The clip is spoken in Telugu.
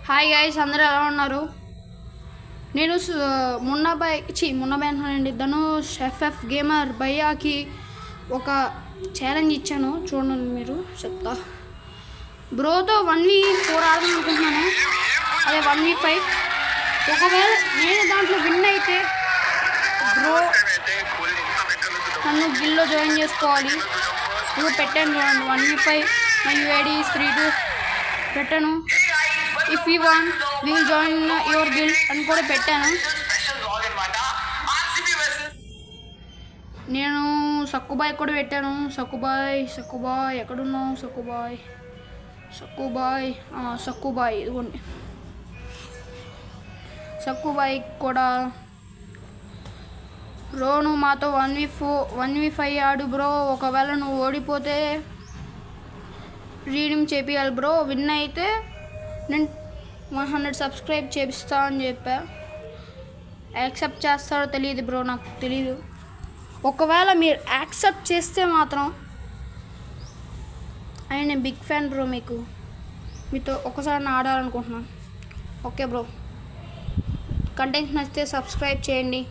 హాయ్ గైస్, అందరూ ఎలా ఉన్నారు? నేను మున్నాబాయ్ అంటున్నానండి. ధనుష్ ఎఫ్ఎఫ్ గేమర్ భయ్యాకి ఒక ఛాలెంజ్ ఇచ్చాను, చూడండి. మీరు చెప్తా బ్రోతో 1v4 ఆడదాం అనుకుంటున్నాను, అదే 1v5. ఒకవేళ నేను దాంట్లో విన్ అయితే బ్రో నన్ను గిల్లో జాయిన్ చేసుకోవాలి. ఇప్పుడు పెట్టాను చూడండి, 1v5 మై యూఐడి 32 పెట్టాను. If you want will join your Gill అని కూడా పెట్టాను. నేను సక్కుబాయ్ కూడా పెట్టాను. సక్కుబాయ్ ఎక్కడున్నావు? సక్కుబాయ్ ఇదిగోండి. సక్కుబాయ్ కూడా బ్రో నువ్వు మాతో 1v5 ఆడు బ్రో. ఒకవేళ నువ్వు ఓడిపోతే రీడింగ్ చేపియాలి బ్రో. విన్ అయితే నేను 100 సబ్స్క్రైబ్ చేపిస్తా అని చెప్పా. యాక్సెప్ట్ చేస్తారో తెలియదు బ్రో, నాకు తెలీదు. ఒకవేళ మీరు యాక్సెప్ట్ చేస్తే మాత్రం నేను బిగ్ ఫ్యాన్ బ్రో. మీతో ఒకసారి ఆడాలనుకుంటున్నాను. ఓకే బ్రో, కంటెంట్ నచ్చితే సబ్స్క్రైబ్ చేయండి.